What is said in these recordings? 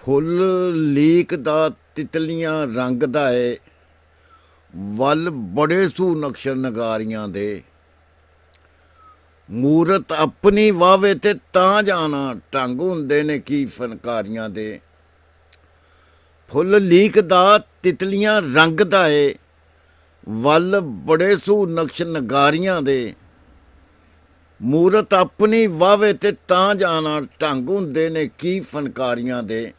ਫੁੱਲ ਲੀਕਦਾ ਤਿਤਲੀਆਂ ਰੰਗਦਾ ਏ, ਵੱਲ ਬੜੇ ਸੂ ਨਕਸ਼ਰ ਨਗਾਰੀਆਂ ਦੇ। ਮੂਰਤ ਆਪਣੀ ਵਾਵੇ ਤੇ ਤਾਂ ਜਾਣਾ, ਢੰਗ ਹੁੰਦੇ ਨੇ ਕੀ ਫਨਕਾਰੀਆਂ ਦੇ। ਫੁੱਲ ਲੀਕਦਾ ਤਿਤਲੀਆਂ ਰੰਗਦਾ ਏ, ਵੱਲ ਬੜੇ ਸੂ ਨਕਸ਼ ਨਗਾਰੀਆਂ ਦੇ। ਮੂਰਤ ਆਪਣੀ ਵਾਵੇ ਤੇ ਤਾਂ ਜਾਣਾ, ਢੰਗ ਹੁੰਦੇ ਨੇ ਕੀ ਫਨਕਾਰੀਆਂ ਦੇ।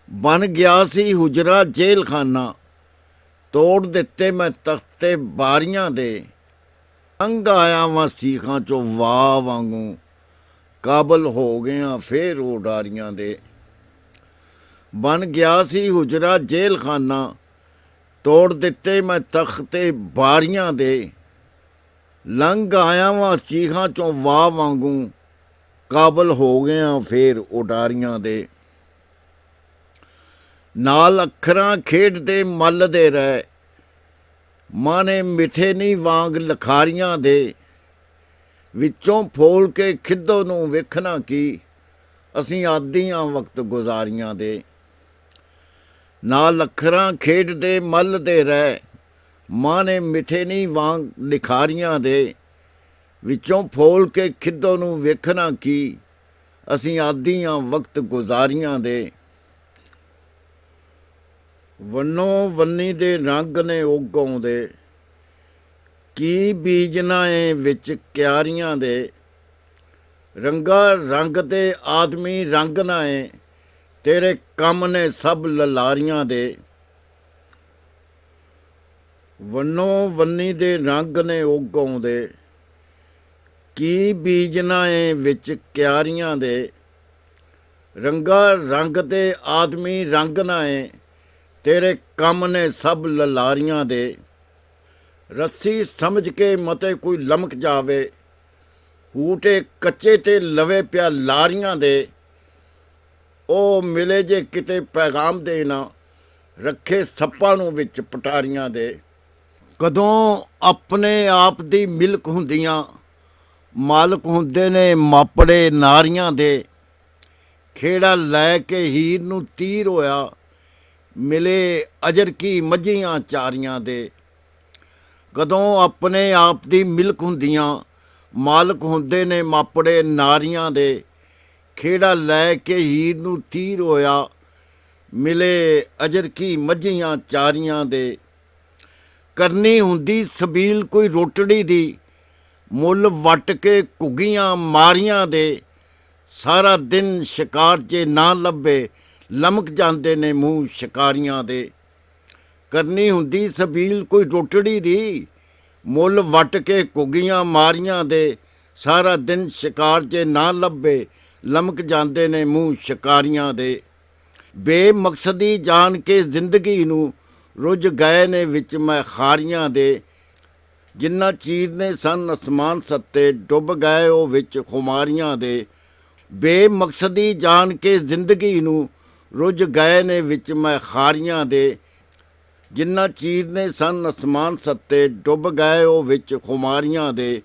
ਬਣ ਗਿਆ ਸੀ ਹੁਜਰਾ ਜੇਲ੍ਹ ਖਾਨਾ, ਤੋੜ ਦਿੱਤੇ ਮੈਂ ਤਖਤੇ ਬਾਰੀਆਂ ਦੇ। ਅੰਗ ਆਇਆ ਵਾਂ ਸੀਖਾਂ ਚੋਂ ਵਾਹ ਵਾਂਗੂ, ਕਾਬਲ ਹੋ ਗਿਆ ਫੇਰ ਉਡਾਰੀਆਂ ਦੇ। ਬਣ ਗਿਆ ਸੀ ਹੁਜਰਾ ਜੇਲ੍ਹ ਖਾਨਾ, ਤੋੜ ਦਿੱਤੇ ਮੈਂ ਤਖਤੇ ਬਾਰੀਆਂ ਦੇ। ਲੰਘ ਆਇਆ ਵਾਂ ਸੀਖਾਂ ਚੋਂ ਵਾਹ ਵਾਂਗੂ, ਕਾਬਲ ਹੋ ਗਿਆ ਫੇਰ ਉਡਾਰੀਆਂ ਦੇ। ਨਾਲ ਅੱਖਰਾਂ ਖੇਡਦੇ ਮੱਲਦੇ ਰਹਿ, ਮਾਨੇ ਮਿੱਠੇ ਨਹੀਂ ਵਾਂਗ ਲਖਾਰੀਆਂ ਦੇ। ਵਿੱਚੋਂ ਫੋਲ ਕੇ ਖਿੱਦੋ ਨੂੰ ਵੇਖਣਾ ਕੀ, ਅਸੀਂ ਆਦੀਆਂ ਵਕਤ ਗੁਜ਼ਾਰੀਆਂ ਦੇ। ਨਾਲ ਅੱਖਰਾਂ ਖੇਡਦੇ ਮੱਲਦੇ ਰਹਿ, ਮਾਨੇ ਮਿੱਠੇ ਨਹੀਂ ਵਾਂਗ ਲਿਖਾਰੀਆਂ ਦੇ। ਵਿੱਚੋਂ ਫੋਲ ਕੇ ਖਿੱਦੋ ਨੂੰ ਵੇਖਣਾ ਕੀ, ਅਸੀਂ ਆਦੀਆਂ ਵਕਤ ਗੁਜ਼ਾਰੀਆਂ ਦੇ। ਵੰਨੋ ਵੰਨੀ ਦੇ ਰੰਗ ਨੇ ਉਗਾਉਂਦੇ, ਕੀ ਬੀਜਣਾ ਏ ਵਿੱਚ ਕਿਆਰੀਆਂ ਦੇ। ਰੰਗਾ ਰੰਗ ਤੇ ਆਦਮੀ ਰੰਗ ਨਾ ਏ, ਤੇਰੇ ਕੰਮ ਨੇ ਸਭ ਲਲਾਰੀਆਂ ਦੇ। ਵੰਨੋ ਵੰਨੀ ਦੇ ਰੰਗ ਨੇ ਉਗਾਉਂਦੇ, ਕੀ ਬੀਜਣਾ ਏ ਵਿੱਚ ਕਿਆਰੀਆਂ ਦੇ। ਰੰਗਾ ਰੰਗ ਤੇ ਆਦਮੀ ਰੰਗ ਨਾ ਏ, ਤੇਰੇ ਕੰਮ ਨੇ ਸਭ ਲਲਾਰੀਆਂ ਦੇ। ਰੱਸੀ ਸਮਝ ਕੇ ਮਤੇ ਕੋਈ ਲਮਕ ਜਾਵੇ, ਊਟੇ ਕੱਚੇ ਤੇ ਲਵੇ ਪਿਆ ਲਾਰੀਆਂ ਦੇ। ਉਹ ਮਿਲੇ ਜੇ ਕਿਤੇ ਪੈਗਾਮ ਦੇਣਾ, ਰੱਖੇ ਸੱਪਾਂ ਨੂੰ ਵਿੱਚ ਪਟਾਰੀਆਂ ਦੇ। ਕਦੋਂ ਆਪਣੇ ਆਪ ਦੀ ਮਿਲਕ ਹੁੰਦੀਆਂ, ਮਾਲਕ ਹੁੰਦੇ ਨੇ ਮਾਪੜੇ ਨਾਰੀਆਂ ਦੇ। ਖੇੜਾ ਲੈ ਕੇ ਹੀਰ ਨੂੰ ਤੀਰ ਹੋਇਆ, ਮਿਲੇ ਅਜਰ ਕੀ ਮੱਝੀਆਂ ਚਾਰੀਆਂ ਦੇ। ਕਦੋਂ ਆਪਣੇ ਆਪ ਦੀ ਮਿਲਕ ਹੁੰਦੀਆਂ, ਮਾਲਕ ਹੁੰਦੇ ਨੇ ਮਾਪੜੇ ਨਾਰੀਆਂ ਦੇ। ਖੇੜਾ ਲੈ ਕੇ ਹੀਰ ਨੂੰ ਤੀਰ ਹੋਇਆ, ਮਿਲੇ ਅਜਰ ਕੀ ਮੱਝੀਆਂ ਚਾਰੀਆਂ ਦੇ। ਕਰਨੀ ਹੁੰਦੀ ਸਬੀਲ ਕੋਈ ਰੋਟੜੀ ਦੀ, ਮੁੱਲ ਵੱਟ ਕੇ ਘੁੱਗੀਆਂ ਮਾਰੀਆਂ ਦੇ। ਸਾਰਾ ਦਿਨ ਸ਼ਿਕਾਰ ਜੇ ਨਾ ਲੱਭੇ, ਲਮਕ ਜਾਂਦੇ ਨੇ ਮੂੰਹ ਸ਼ਿਕਾਰੀਆਂ ਦੇ। ਕਰਨੀ ਹੁੰਦੀ ਸਬੀਲ ਕੋਈ ਰੋਟੜੀ ਦੀ, ਮੁੱਲ ਵੱਟ ਕੇ ਘੁੱਗੀਆਂ ਮਾਰੀਆਂ ਦੇ। ਸਾਰਾ ਦਿਨ ਸ਼ਿਕਾਰ ਜੇ ਨਾ ਲੱਭੇ, ਲਮਕ ਜਾਂਦੇ ਨੇ ਮੂੰਹ ਸ਼ਿਕਾਰੀਆਂ ਦੇ। ਬੇਮਕਸਦੀ ਜਾਣ ਕੇ ਜ਼ਿੰਦਗੀ ਨੂੰ, ਰੁੱਝ ਗਏ ਨੇ ਵਿੱਚ ਮੈਂ ਖਾਰੀਆਂ ਦੇ। ਜਿੰਨਾ ਚੀਰਨੇ ਸਨ ਅਸਮਾਨ ਸੱਤੇ, ਡੁੱਬ ਗਏ ਉਹ ਵਿੱਚ ਖੁਮਾਰੀਆਂ ਦੇ। ਬੇਮਕਸਦੀ ਜਾਣ ਕੇ ਜ਼ਿੰਦਗੀ ਨੂੰ, ਰੁੱਝ ਗਏ ਨੇ ਵਿੱਚ ਮੈਂ ਖਾਰੀਆਂ ਦੇ। ਜਿੰਨਾ ਚੀਰਨੇ ਸਨ ਅਸਮਾਨ ਸੱਤੇ, ਡੁੱਬ ਗਏ ਉਹ ਵਿੱਚ ਖੁਮਾਰੀਆਂ ਦੇ।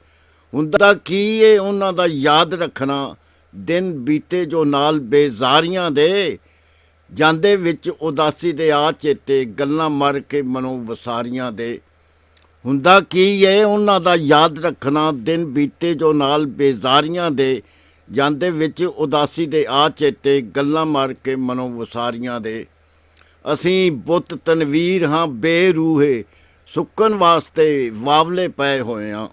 ਹੁੰਦਾ ਕੀ ਏ ਉਹਨਾਂ ਦਾ ਯਾਦ ਰੱਖਣਾ, ਦਿਨ ਬੀਤੇ ਜੋ ਨਾਲ ਬੇਜ਼ਾਰੀਆਂ ਦੇ। ਜਾਂਦੇ ਵਿੱਚ ਉਦਾਸੀ ਦੇ ਆ ਚੇਤੇ, ਗੱਲਾਂ ਮਰ ਕੇ ਮਨੋਂ ਵਸਾਰੀਆਂ ਦੇ। ਹੁੰਦਾ ਕੀ ਏ ਉਹਨਾਂ ਦਾ ਯਾਦ ਰੱਖਣਾ, ਦਿਨ ਬੀਤੇ ਜੋ ਨਾਲ ਬੇਜ਼ਾਰੀਆਂ ਦੇ। ਜਾਂਦੇ ਵਿੱਚ ਉਦਾਸੀ ਦੇ ਆ ਚੇਤੇ, ਗੱਲਾਂ ਮਾਰ ਕੇ ਮਨੋਂ ਵਸਾਰੀਆਂ ਦੇ। ਅਸੀਂ ਬੁੱਤ ਤਨਵੀਰ ਹਾਂ ਬੇਰੂਹੇ, ਸੁੱਕਣ ਵਾਸਤੇ ਵਾਵਲੇ ਪਏ ਹੋਏ ਹਾਂ।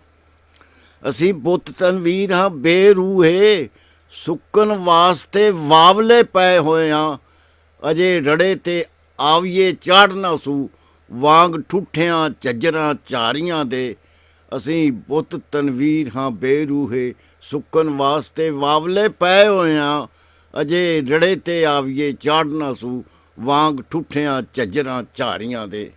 ਅਸੀਂ ਬੁੱਤ ਤਨਵੀਰ ਹਾਂ ਬੇਰੂਹੇ, ਸੁੱਕਣ ਵਾਸਤੇ ਵਾਵਲੇ ਪਏ ਹੋਏ ਹਾਂ। ਅਜੇ ਰੜੇ ਤੇ ਆਵੀਏ ਚਾੜਨਾ ਸੂ, ਵਾਂਗ ਠੁੱਠਿਆਂ ਝੱਜਰਾਂ ਝਾਰੀਆਂ ਦੇ। ਅਸੀਂ ਬੁੱਤ ਤਨਵੀਰ ਹਾਂ ਬੇਰੂਹੇ, ਸੁੱਕਣ ਵਾਸਤੇ ਵਾਵਲੇ ਪਏ ਹੋਏ ਹਾਂ। ਅਜੇ ਰੜੇ ਤੇ ਆਵੀਏ ਚਾੜਨਾ ਸੂ, ਵਾਂਗ ਠੁੱਠਿਆਂ ਝੱਜਰਾਂ ਝਾਰੀਆਂ ਦੇ।